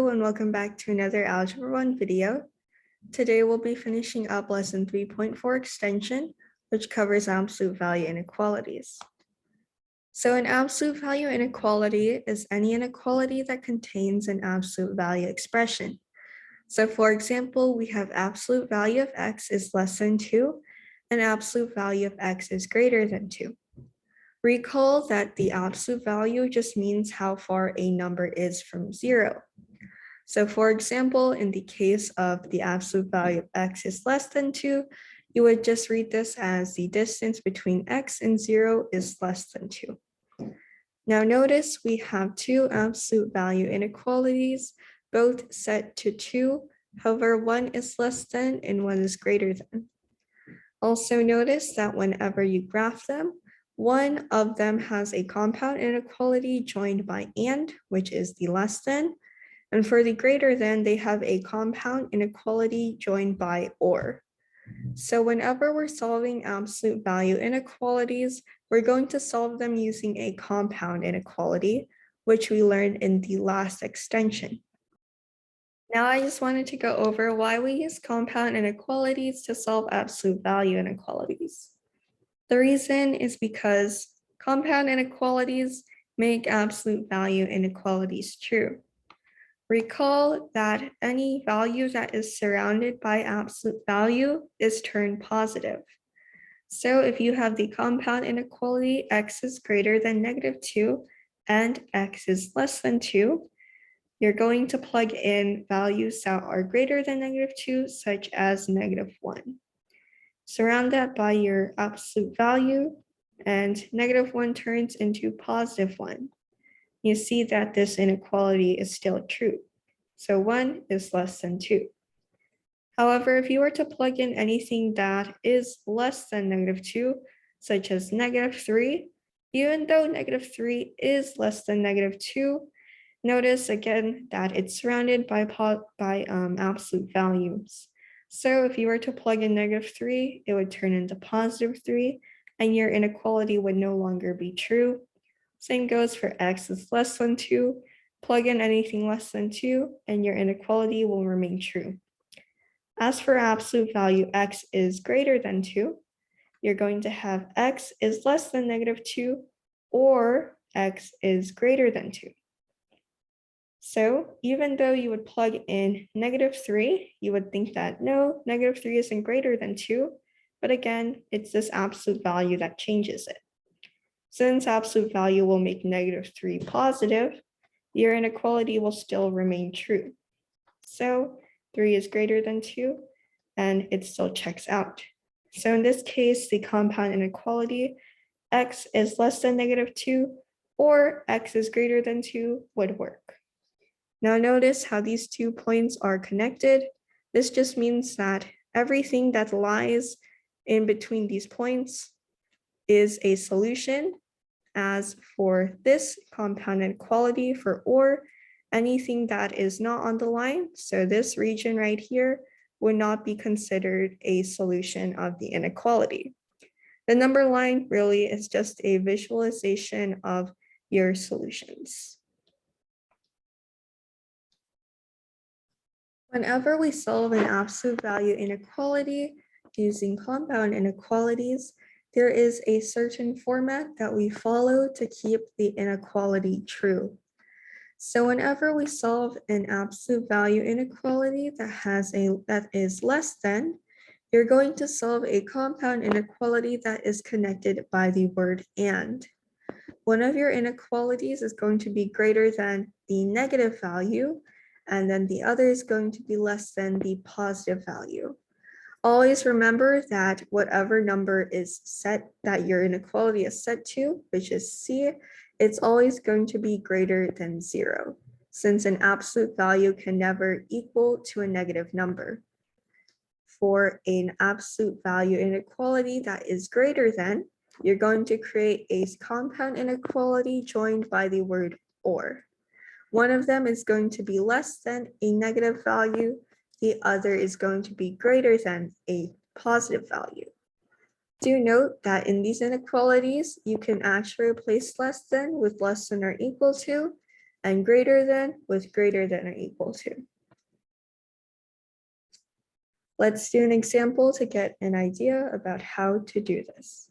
Hello and welcome back to another Algebra 1 video. Today we'll be finishing up lesson 3.4 extension, which covers absolute value inequalities. So an absolute value inequality is any inequality that contains an absolute value expression. So for example, we have absolute value of x is less than 2 and absolute value of x is greater than 2. Recall that the absolute value just means how far a number is from 0. So for example, in the case of the absolute value of x is less than 2, you would just read this as the distance between x and 0 is less than 2. Now notice we have two absolute value inequalities, both set to 2. However, one is less than and one is greater than. Also notice that whenever you graph them, one of them has a compound inequality joined by and, which is the less than. And for the greater than, they have a compound inequality joined by or. So whenever we're solving absolute value inequalities, we're going to solve them using a compound inequality, which we learned in the last extension. Now I just wanted to go over why we use compound inequalities to solve absolute value inequalities. The reason is because compound inequalities make absolute value inequalities true. Recall that any value that is surrounded by absolute value is turned positive. So if you have the compound inequality x is greater than -2 and x is less than 2, you're going to plug in values that are greater than -2, such as -1. Surround that by your absolute value, and -1 turns into +1. You see that this inequality is still true. So 1 is less than 2. However, if you were to plug in anything that is less than -2, such as -3, even though -3 is less than -2, notice again that it's surrounded by absolute values. So if you were to plug in -3, it would turn into +3, and your inequality would no longer be true. Same goes for x is less than 2. Plug in anything less than 2, and your inequality will remain true. As for absolute value x is greater than 2, you're going to have x is less than -2 or x is greater than 2. So even though you would plug in -3, you would think that no, -3 isn't greater than 2. But again, it's this absolute value that changes it. Since absolute value will make -3 positive, your inequality will still remain true. So 3 is greater than 2, and it still checks out. So in this case, the compound inequality x is less than -2 or x is greater than 2 would work. Now notice how these 2 points are connected. This just means that everything that lies in between these points is a solution. As for this compound inequality for or, anything that is not on the line, so this region right here, would not be considered a solution of the inequality. The number line really is just a visualization of your solutions. Whenever we solve an absolute value inequality using compound inequalities, there is a certain format that we follow to keep the inequality true. So whenever we solve an absolute value inequality that is less than, you're going to solve a compound inequality that is connected by the word and. One of your inequalities is going to be greater than the negative value, and then the other is going to be less than the positive value. Always remember that whatever number is set that your inequality is set to, which is C, it's always going to be greater than 0, since an absolute value can never equal to a negative number. For an absolute value inequality that is greater than, you're going to create a compound inequality joined by the word or. One of them is going to be less than a negative value. The other is going to be greater than a positive value. Do note that in these inequalities, you can actually replace less than with less than or equal to. and greater than with greater than or equal to. Let's do an example to get an idea about how to do this.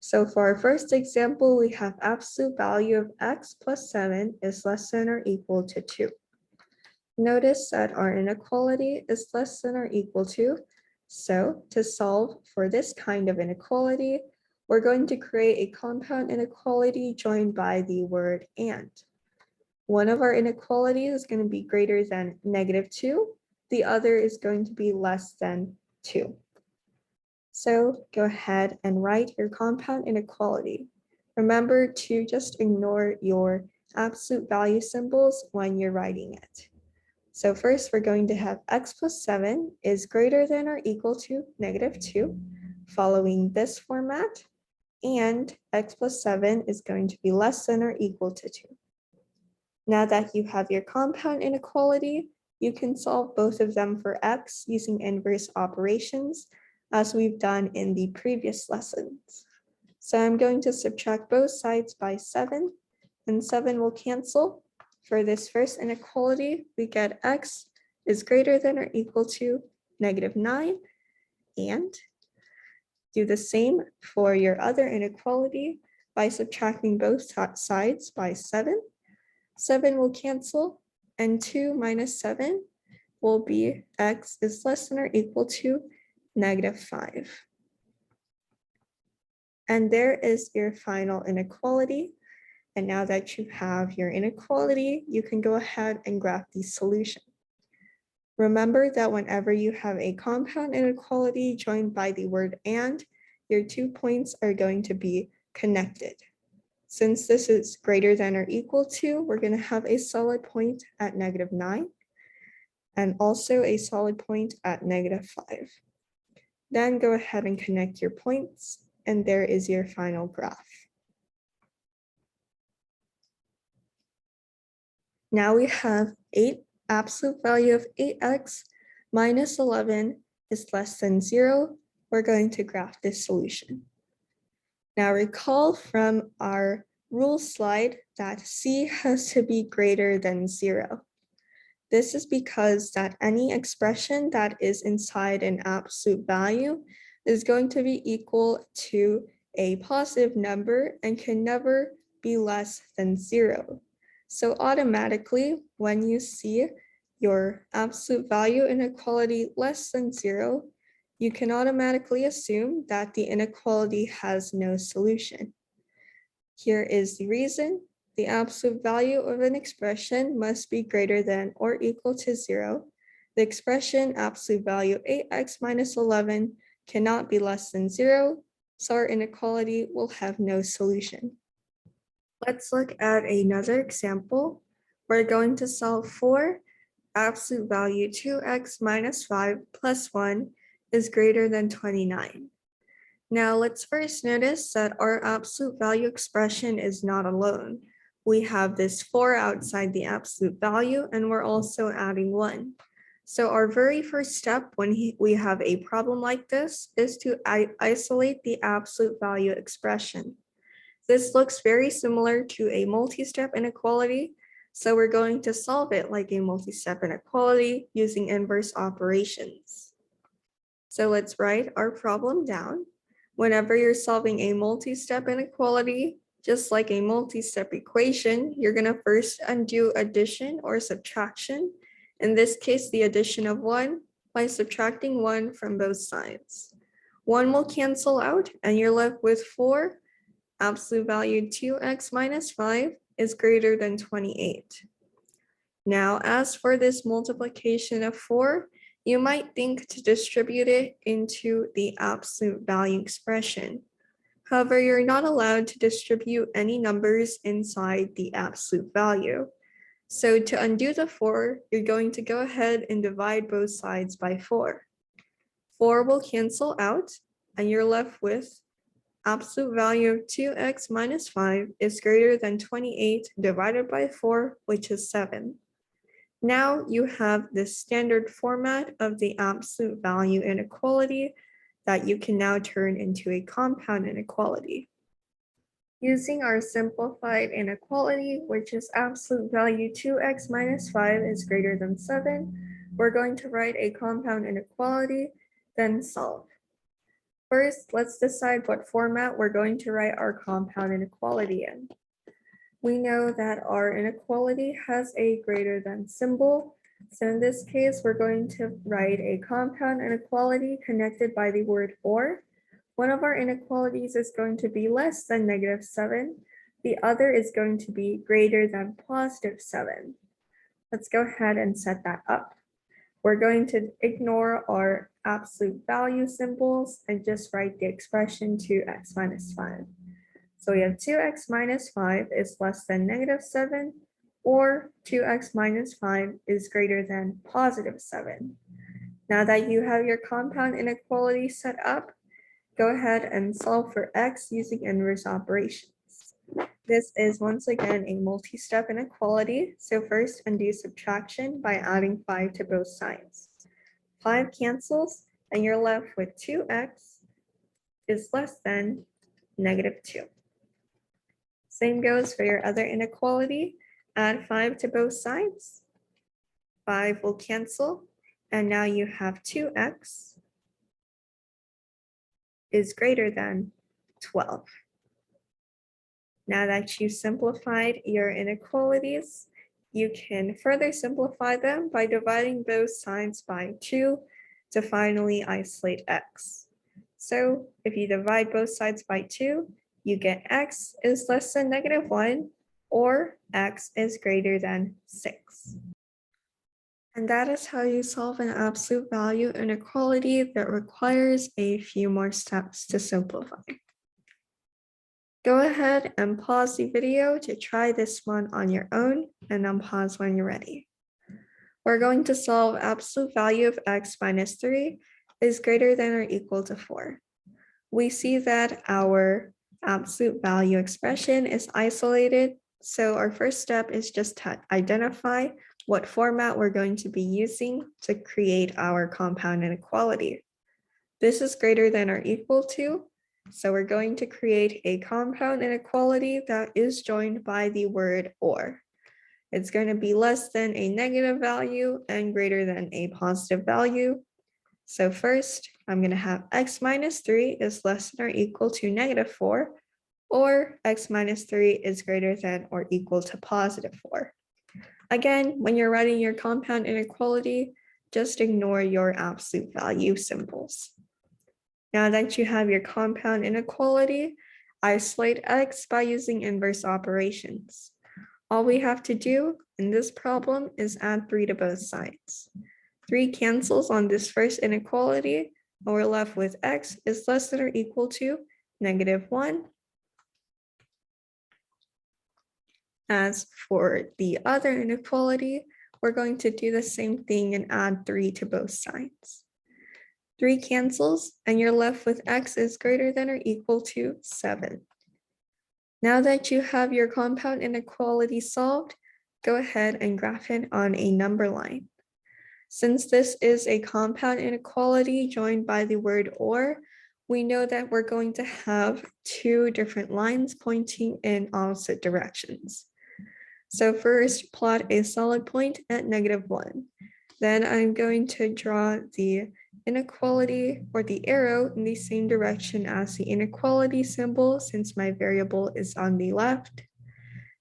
So for our first example, we have absolute value of x plus 7 is less than or equal to 2. Notice that our inequality is less than or equal to. So to solve for this kind of inequality, we're going to create a compound inequality joined by the word and. One of our inequalities is going to be greater than -2. The other is going to be less than 2. So go ahead and write your compound inequality. Remember to just ignore your absolute value symbols when you're writing it. So first, we're going to have x plus 7 is greater than or equal to -2, following this format, and x plus 7 is going to be less than or equal to 2. Now that you have your compound inequality, you can solve both of them for x using inverse operations, as we've done in the previous lessons. So I'm going to subtract both sides by 7, and 7 will cancel. For this first inequality, we get x is greater than or equal to -9, and do the same for your other inequality by subtracting both sides by 7. 7 will cancel, and 2 minus 7 will be x is less than or equal to -5. And there is your final inequality. And now that you have your inequality, you can go ahead and graph the solution. Remember that whenever you have a compound inequality joined by the word and, your 2 points are going to be connected. Since this is greater than or equal to, we're going to have a solid point at -9 and also a solid point at -5. Then go ahead and connect your points, and there is your final graph. Now we have absolute value of 8x minus 11 is less than 0. We're going to graph this solution. Now recall from our rule slide that c has to be greater than 0. This is because that any expression that is inside an absolute value is going to be equal to a positive number and can never be less than 0. So automatically, when you see your absolute value inequality less than 0, you can automatically assume that the inequality has no solution. Here is the reason. The absolute value of an expression must be greater than or equal to 0. The expression absolute value 8x minus 11 cannot be less than 0, so our inequality will have no solution. Let's look at another example. We're going to solve for absolute value 2x minus 5 plus 1 is greater than 29. Now let's first notice that our absolute value expression is not alone. We have this 4 outside the absolute value, and we're also adding 1. So our very first step when we have a problem like this is to isolate the absolute value expression. This looks very similar to a multi-step inequality, so we're going to solve it like a multi-step inequality using inverse operations. So let's write our problem down. Whenever you're solving a multi-step inequality, just like a multi-step equation, you're going to first undo addition or subtraction. In this case, the addition of 1 by subtracting 1 from both sides. 1 will cancel out, and you're left with 4. Absolute value 2x minus 5 is greater than 28. Now, as for this multiplication of 4, you might think to distribute it into the absolute value expression. However, you're not allowed to distribute any numbers inside the absolute value. So to undo the 4, you're going to go ahead and divide both sides by 4. 4 will cancel out, and you're left with absolute value of 2x minus 5 is greater than 28 divided by 4, which is 7. Now you have the standard format of the absolute value inequality that you can now turn into a compound inequality. Using our simplified inequality, which is absolute value 2x minus 5 is greater than 7, we're going to write a compound inequality, then solve. First, let's decide what format we're going to write our compound inequality in. We know that our inequality has a greater than symbol. So in this case, we're going to write a compound inequality connected by the word or. One of our inequalities is going to be less than -7. The other is going to be greater than +7. Let's go ahead and set that up. We're going to ignore our absolute value symbols and just write the expression 2x minus 5. So we have 2x minus 5 is less than -7, or 2x minus 5 is greater than +7. Now that you have your compound inequality set up, go ahead and solve for x using inverse operations. This is once again a multi-step inequality. So first, undo subtraction by adding 5 to both sides. 5 cancels, and you're left with 2x is less than -2. Same goes for your other inequality. Add 5 to both sides. 5 will cancel, and now you have 2x is greater than 12. Now that you've simplified your inequalities, you can further simplify them by dividing both sides by 2 to finally isolate x. So if you divide both sides by 2, you get x is less than -1 or x is greater than 6. And that is how you solve an absolute value inequality that requires a few more steps to simplify. Go ahead and pause the video to try this one on your own, and unpause when you're ready. We're going to solve absolute value of x minus 3 is greater than or equal to 4. We see that our absolute value expression is isolated, so our first step is just to identify what format we're going to be using to create our compound inequality. This is greater than or equal to, so we're going to create a compound inequality that is joined by the word or. It's going to be less than a negative value and greater than a positive value. So first, I'm going to have x minus 3 is less than or equal to -4, or x minus 3 is greater than or equal to +4. Again, when you're writing your compound inequality, just ignore your absolute value symbols. Now that you have your compound inequality, isolate x by using inverse operations. All we have to do in this problem is add 3 to both sides. 3 cancels on this first inequality, and we're left with x is less than or equal to -1. As for the other inequality, we're going to do the same thing and add 3 to both sides. 3 cancels, and you're left with x is greater than or equal to 7. Now that you have your compound inequality solved, go ahead and graph it on a number line. Since this is a compound inequality joined by the word or, we know that we're going to have 2 different lines pointing in opposite directions. So first, plot a solid point at -1. Then I'm going to draw the inequality or the arrow in the same direction as the inequality symbol, since my variable is on the left.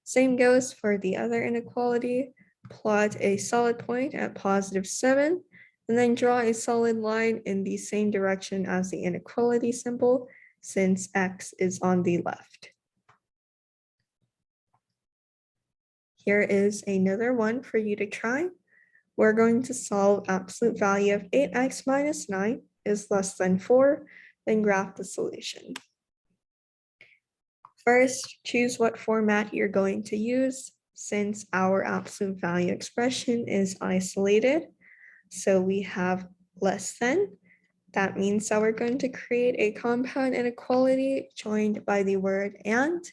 Same goes for the other inequality. Plot a solid point at +7, and then draw a solid line in the same direction as the inequality symbol, since x is on the left. Here is another one for you to try. We're going to solve absolute value of 8x minus 9 is less than 4, then graph the solution. First, choose what format you're going to use, since our absolute value expression is isolated. So we have less than. That means that we're going to create a compound inequality joined by the word and.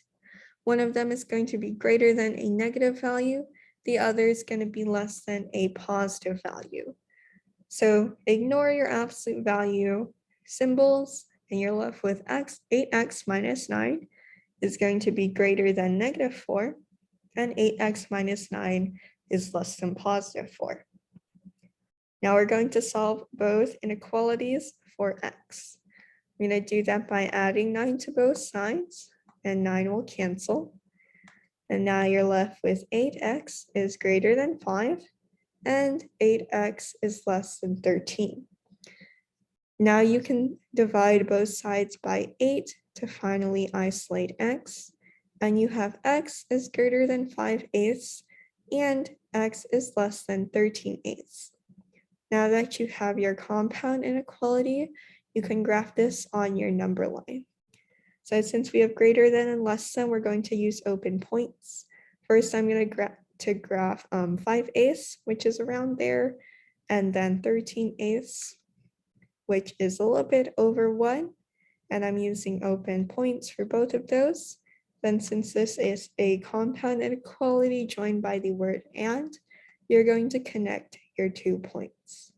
One of them is going to be greater than a negative value. The other is going to be less than a positive value. So ignore your absolute value symbols, and you're left with 8x minus 9 is going to be greater than -4, and 8x minus 9 is less than +4. Now we're going to solve both inequalities for x. I'm going to do that by adding 9 to both sides, and 9 will cancel. And now you're left with 8x is greater than 5, and 8x is less than 13. Now you can divide both sides by 8 to finally isolate x, and you have x is greater than 5/8 and x is less than 13/8. Now that you have your compound inequality, you can graph this on your number line. So since we have greater than and less than, we're going to use open points. First, I'm going to graph 5/8, which is around there, and then 13/8, which is a little bit over 1. And I'm using open points for both of those. Then since this is a compound inequality joined by the word and, you're going to connect your 2 points.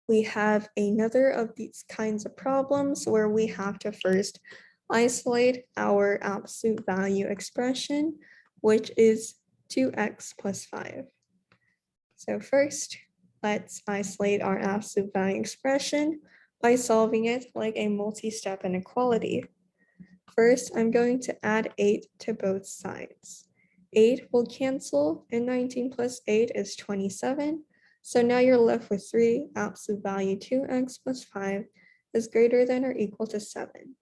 We have another of these kinds of problems where we have to first isolate our absolute value expression, which is 2x plus 5. So first, let's isolate our absolute value expression by solving it like a multi-step inequality. First, I'm going to add 8 to both sides. 8 will cancel, and 19 plus 8 is 27. So now you're left with 3, absolute value 2x plus 5 is greater than or equal to 7.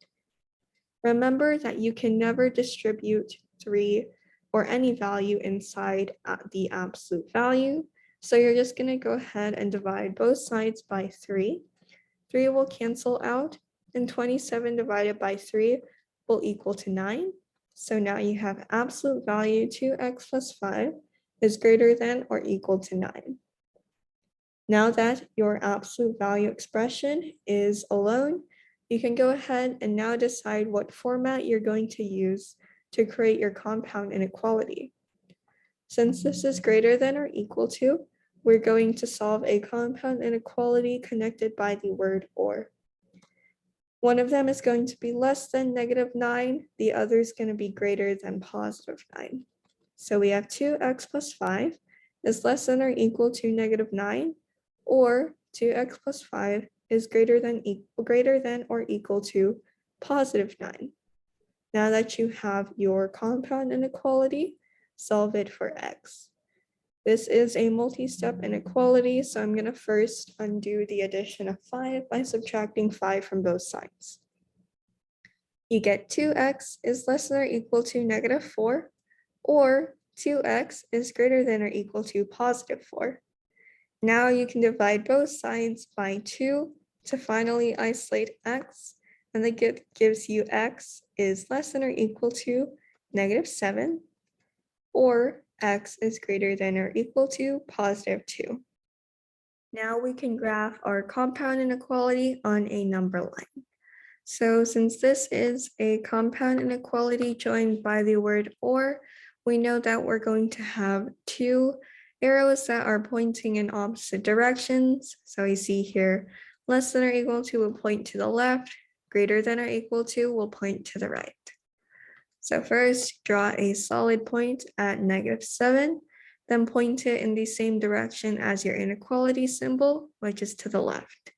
Remember that you can never distribute 3 or any value inside the absolute value. So you're just going to go ahead and divide both sides by 3. 3 will cancel out, and 27 divided by 3 will equal to 9. So now you have absolute value 2x plus 5 is greater than or equal to 9. Now that your absolute value expression is alone, you can go ahead and now decide what format you're going to use to create your compound inequality. Since this is greater than or equal to, we're going to solve a compound inequality connected by the word or. One of them is going to be less than -9, the other is going to be greater than +9. So we have 2x plus 5 is less than or equal to -9, or 2x plus 5 is greater than or equal to +9. Now that you have your compound inequality, solve it for x. This is a multi-step inequality, so I'm going to first undo the addition of 5 by subtracting 5 from both sides. You get 2x is less than or equal to -4, or 2x is greater than or equal to +4. Now you can divide both sides by 2 to finally isolate x, and that gives you x is less than or equal to -7, or x is greater than or equal to +2. Now we can graph our compound inequality on a number line. So since this is a compound inequality joined by the word or, we know that we're going to have 2 arrows that are pointing in opposite directions. So you see here, less than or equal to will point to the left, greater than or equal to will point to the right. So first, draw a solid point at -7, then point it in the same direction as your inequality symbol, which is to the left.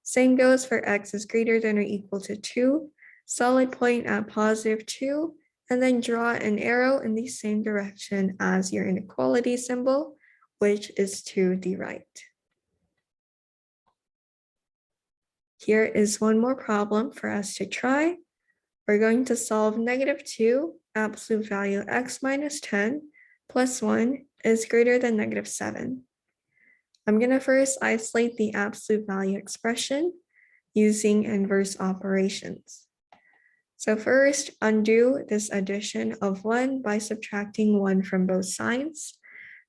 Same goes for x is greater than or equal to 2, solid point at +2, and then draw an arrow in the same direction as your inequality symbol, which is to the right. Here is one more problem for us to try. We're going to solve -2, absolute value x minus 10 plus 1 is greater than -7. I'm going to first isolate the absolute value expression using inverse operations. So first, undo this addition of 1 by subtracting 1 from both sides.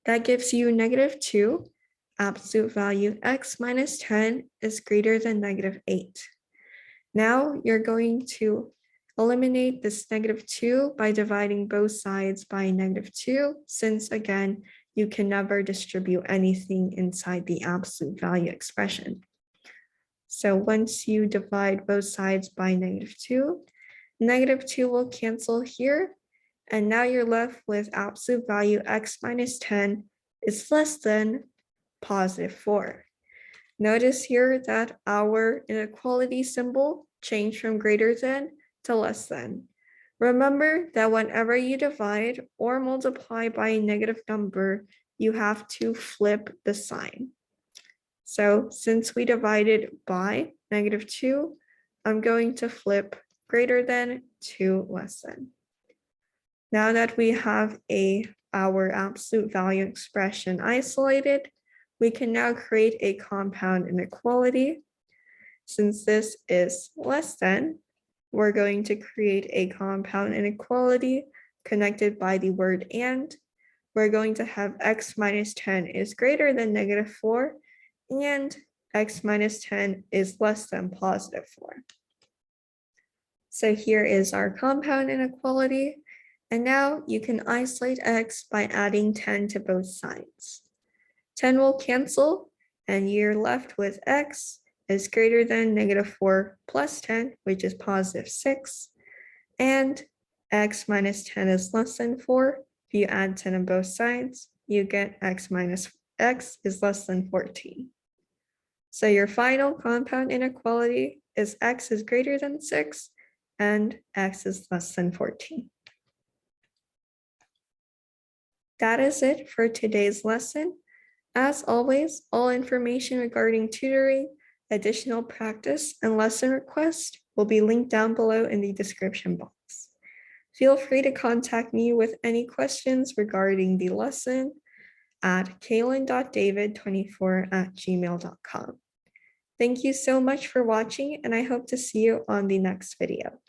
That gives you -2. Absolute value x minus 10 is greater than -8. Now you're going to eliminate this -2 by dividing both sides by -2, since again, you can never distribute anything inside the absolute value expression. So once you divide both sides by negative 2 will cancel here. And now you're left with absolute value x minus 10 is less than positive 4. Notice here that our inequality symbol changed from greater than to less than. Remember that whenever you divide or multiply by a negative number, you have to flip the sign. So since we divided by negative 2, I'm going to flip greater than to less than. Now that we have our absolute value expression isolated, we can now create a compound inequality. Since this is less than, we're going to create a compound inequality connected by the word and. We're going to have x minus 10 is greater than negative 4, and x minus 10 is less than positive 4. So here is our compound inequality. And now you can isolate x by adding 10 to both sides. 10 will cancel, and you're left with x is greater than negative 4 plus 10, which is positive 6. And x minus 10 is less than 4. If you add 10 on both sides, you get x minus x is less than 14. So your final compound inequality is x is greater than 6 and x is less than 14. That is it for today's lesson. As always, all information regarding tutoring, additional practice, and lesson requests will be linked down below in the description box. Feel free to contact me with any questions regarding the lesson at kaylin.david24@gmail.com. Thank you so much for watching, and I hope to see you on the next video.